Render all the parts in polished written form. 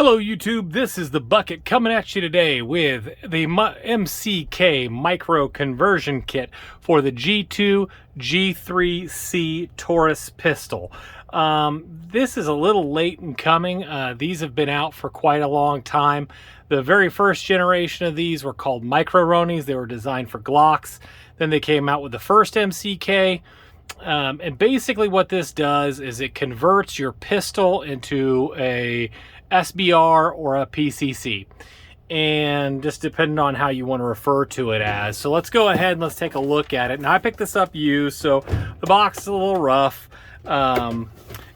Hello YouTube, this is the Bucket coming at you today with the MCK micro conversion kit for the G2 G3C Taurus pistol. This is a little late in coming. These have been out for quite a long time. The very first generation of these were called micro Ronis. They were designed for Glocks. Then they came out with the first MCK. And basically what this does is it converts your pistol into a SBR or a PCC, and just depending on how you want to refer to it as. So let's go ahead and let's take a look at it. Now I picked this up used, so the box is a little rough. And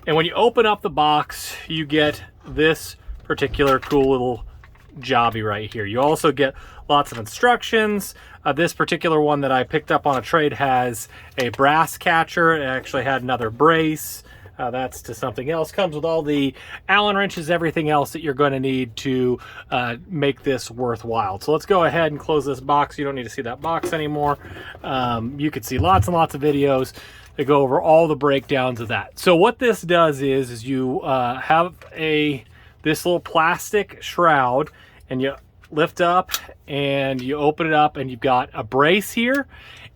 when you open up the box, you get this particular cool little jobby right here. You also get lots of instructions. This particular one that I picked up on a trade has a brass catcher. It actually had another brace. That's to something else. Comes with all the Allen wrenches, everything else that you're going to need to make this worthwhile. So let's go ahead and close this box. You don't need to see that box anymore. You can see lots and lots of videos that go over all the breakdowns of that. So what this does is you have this little plastic shroud, and you lift up and you open it up, and you've got a brace here,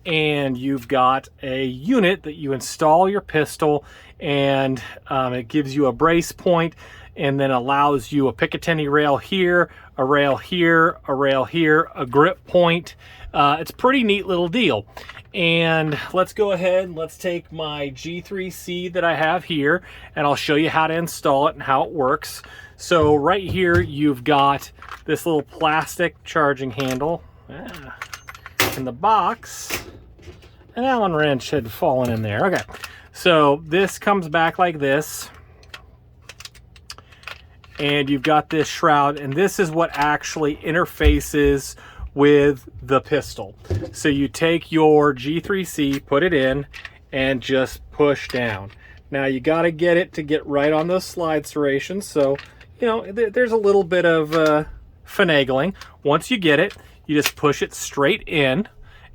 and you've got a unit that you install your pistol, and it gives you a brace point, and then allows you a Picatinny rail here, a rail here, a rail here, a grip point. It's a pretty neat little deal. And let's go ahead and let's take my G3C that I have here, and I'll show you how to install it and how it works. So right here you've got this little plastic charging handle. In the box, an Allen wrench had fallen in there. Okay, so this comes back like this, and you've got this shroud, and this is what actually interfaces with the pistol. So you take your G3C, put it in, and just push down. Now you got to get it to get right on those slide serrations, so you know there's a little bit of finagling. Once you get it, you just push it straight in,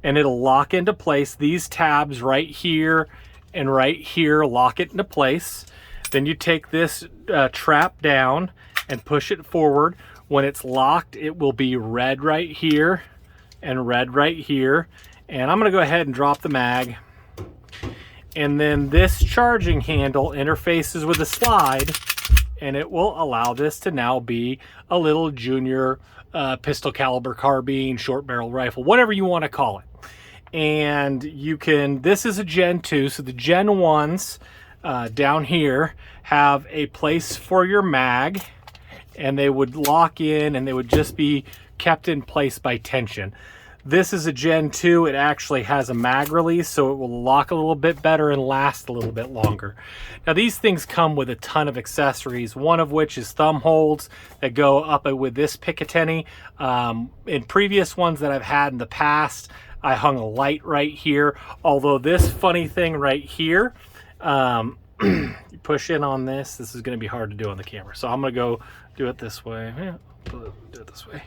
and it'll lock into place. These tabs right here and right here lock it into place. Then you take this trap down and push it forward. When it's locked, it will be red right here and red right here. And I'm gonna go ahead and drop the mag. And then this charging handle interfaces with the slide, and it will allow this to now be a little junior pistol caliber carbine, short barrel rifle, whatever you want to call it. And you can, this is a Gen 2, so the Gen 1s down here have a place for your mag, and they would lock in, and they would just be kept in place by tension. This is a Gen 2. It actually has a mag release, so it will lock a little bit better and last a little bit longer. Now these things come with a ton of accessories, one of which is thumb holds that go up with this Picatinny. In previous ones that I've had in the past, I hung a light right here, although this funny thing right here, you push in on this. This is going to be hard to do on the camera, so I'm going to go do it this way. Yeah, do it this way.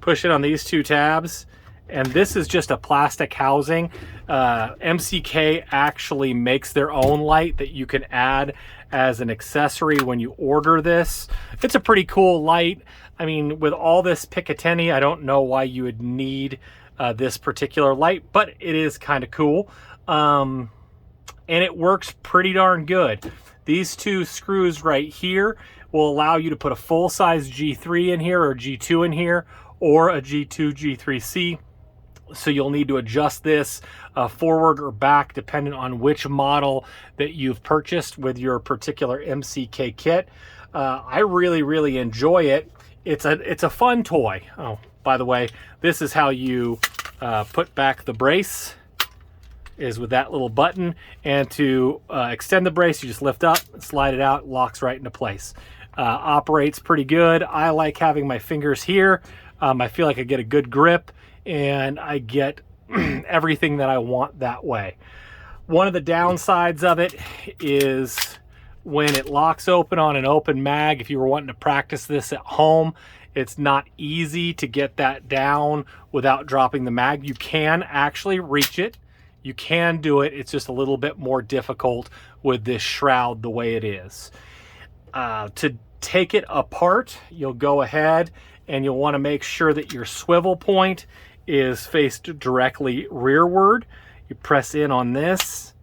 Push it on these two tabs, and this is just a plastic housing. MCK actually makes their own light that you can add as an accessory when you order this. It's a pretty cool light. I mean, with all this Picatinny, I don't know why you would need this particular light, but it is kind of cool. And it works pretty darn good. These two screws right here will allow you to put a full-size G3 in here, or G2 in here, or a G2 G3C. So you'll need to adjust this forward or back depending on which model that you've purchased with your particular MCK kit. I really enjoy it. It's a fun toy. Oh, by the way, this is how you put back the brace, is with that little button. And to extend the brace, you just lift up, slide it out, locks right into place. Operates pretty good. I like having my fingers here. I feel like I get a good grip, and I get everything that I want that way. One of the downsides of it is when it locks open on an open mag. If you were wanting to practice this at home, it's not easy to get that down without dropping the mag. You can actually reach it. You can do it. It's just a little bit more difficult with this shroud the way it is. To take it apart, you'll go ahead and you'll want to make sure that your swivel point is faced directly rearward. You press in on this,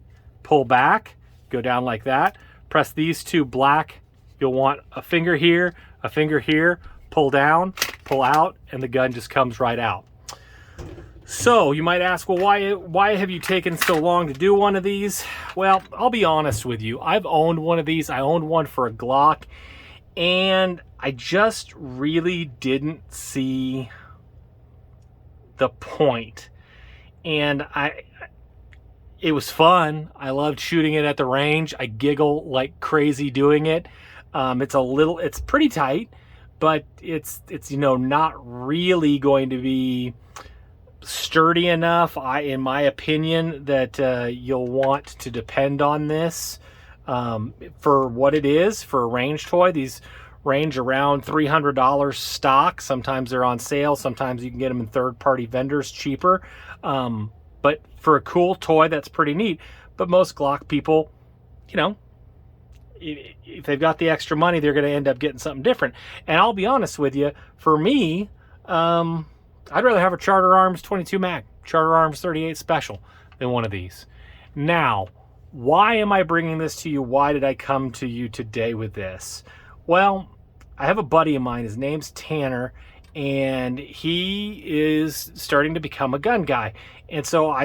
pull back, go down like that. Press these two black. You'll want a finger here, pull down, pull out, and the gun just comes right out. So you might ask, well, why have you taken so long to do one of these? Well, I'll be honest with you. I've owned one of these. I owned one for a Glock, and I just really didn't see the point. And it was fun. I loved shooting it at the range. I giggle like crazy doing it. It's pretty tight, but it's not really going to be sturdy enough, in my opinion, that you'll want to depend on this for what it is. For a range toy, these range around $300 stock. Sometimes they're on sale. Sometimes you can get them in third-party vendors cheaper. But for a cool toy, that's pretty neat. But most Glock people, if they've got the extra money, they're going to end up getting something different. And I'll be honest with you, for me, I'd rather have a Charter Arms 22 mag, Charter Arms 38 Special than one of these. Now, why am I bringing this to you? Why did I come to you today with this? Well, I have a buddy of mine. His name's Tanner, and he is starting to become a gun guy. And so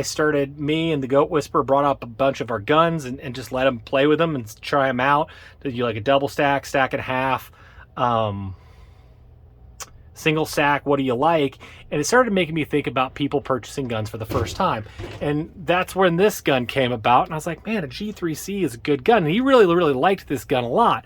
me and the Goat Whisperer brought up a bunch of our guns and just let him play with them and try them out. Did you like a double stack, stack and a half, single stack, what do you like? And it started making me think about people purchasing guns for the first time. And that's when this gun came about. And I was like, man, a G3C is a good gun. And he really, really liked this gun a lot.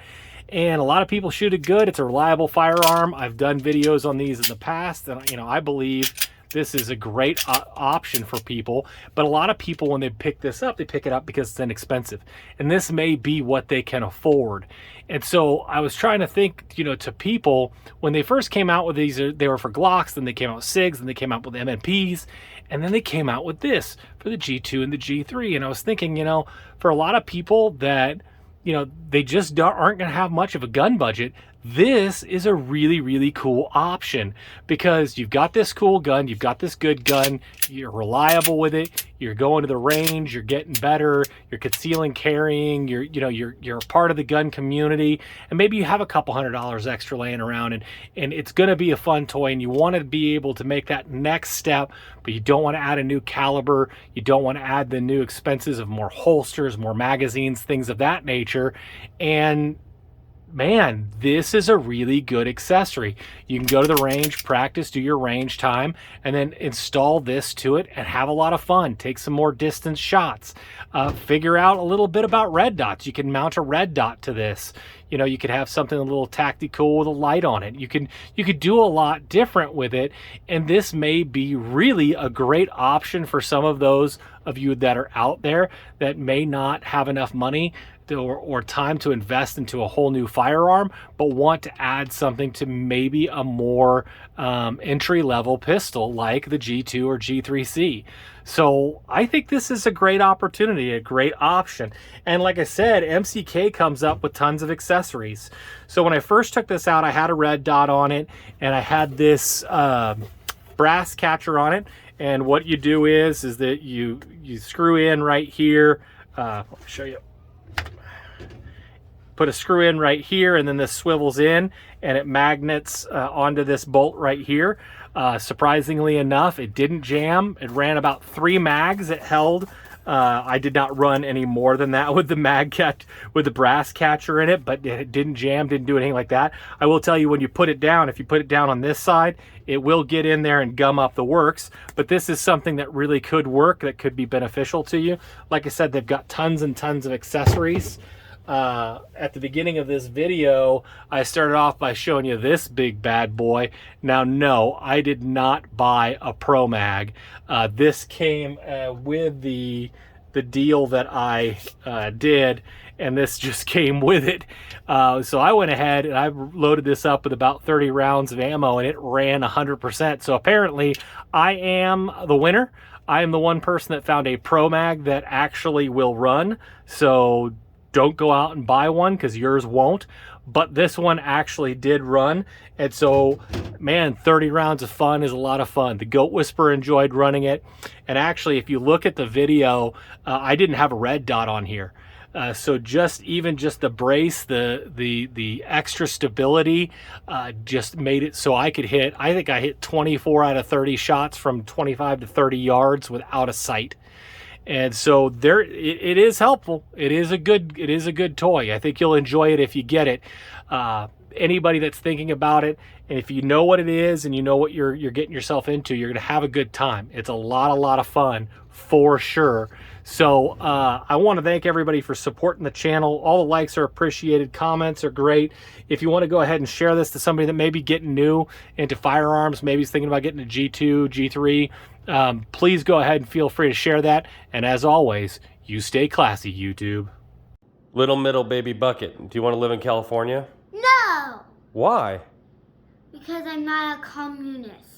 And a lot of people shoot it good. It's a reliable firearm. I've done videos on these in the past, and I believe this is a great option for people. But a lot of people, when they pick this up, they pick it up because it's inexpensive, and this may be what they can afford. And so I was trying to think, to people, when they first came out with these, they were for Glocks, then they came out with SIGs, then they came out with MMPs, and then they came out with this for the G2 and the G3. And I was thinking, for a lot of people that they just aren't going to have much of a gun budget, this is a really, really cool option, because you've got this cool gun, you've got this good gun, you're reliable with it, you're going to the range, you're getting better, you're concealing carrying, you're a part of the gun community, and maybe you have a couple $100 extra laying around, and it's going to be a fun toy, and you want to be able to make that next step, but you don't want to add a new caliber, you don't want to add the new expenses of more holsters, more magazines, things of that nature. And man, this is a really good accessory. You can go to the range, practice, do your range time, and then install this to it and have a lot of fun. Take some more distance shots. Figure out a little bit about red dots. You can mount a red dot to this. You could have something a little tactical with a light on it. You could do a lot different with it, and this may be really a great option for some of those of you that are out there that may not have enough money or time to invest into a whole new firearm, but want to add something to maybe a more entry-level pistol like the G2 or G3C. So I think this is a great opportunity, a great option. And like I said, MCK comes up with tons of accessories. So when I first took this out, I had a red dot on it, and I had this brass catcher on it. And what you do is that you screw in right here. Let me show you. Put a screw in right here, and then this swivels in, and it magnets onto this bolt right here. Surprisingly enough, it didn't jam. It ran about 3 mags it held. I did not run any more than that with the brass catcher in it, but it didn't jam, didn't do anything like that. I will tell you, when you put it down, if you put it down on this side, it will get in there and gum up the works. But this is something that really could work, that could be beneficial to you. Like I said, they've got tons and tons of accessories. At the beginning of this video, I started off by showing you this big bad boy. Now, no, I did not buy a Pro Mag. This came with the deal that I did, and this just came with it. So I went ahead and I loaded this up with about 30 rounds of ammo, and it ran 100%. So apparently I am the winner. I am the one person that found a Pro Mag that actually will run. So don't go out and buy one, because yours won't. but this one actually did run. And so, man, 30 rounds of fun is a lot of fun. The Goat Whisperer enjoyed running it. And actually, if you look at the video, I didn't have a red dot on here. So just the brace, the extra stability, just made it so I could hit, I think I hit 24 out of 30 shots from 25 to 30 yards without a sight. And so there, it is helpful. It is a good toy. I think you'll enjoy it if you get it. Anybody that's thinking about it, and if you know what it is and you know what you're getting yourself into, you're gonna have a good time. It's a lot of fun for sure. So I want to thank everybody for supporting the channel. All the likes are appreciated. Comments are great. If you want to go ahead and share this to somebody that may be getting new into firearms, maybe is thinking about getting a G2, G3, please go ahead and feel free to share that. And as always, you stay classy, YouTube. Little middle baby bucket. Do you want to live in California? No! Why? Because I'm not a communist.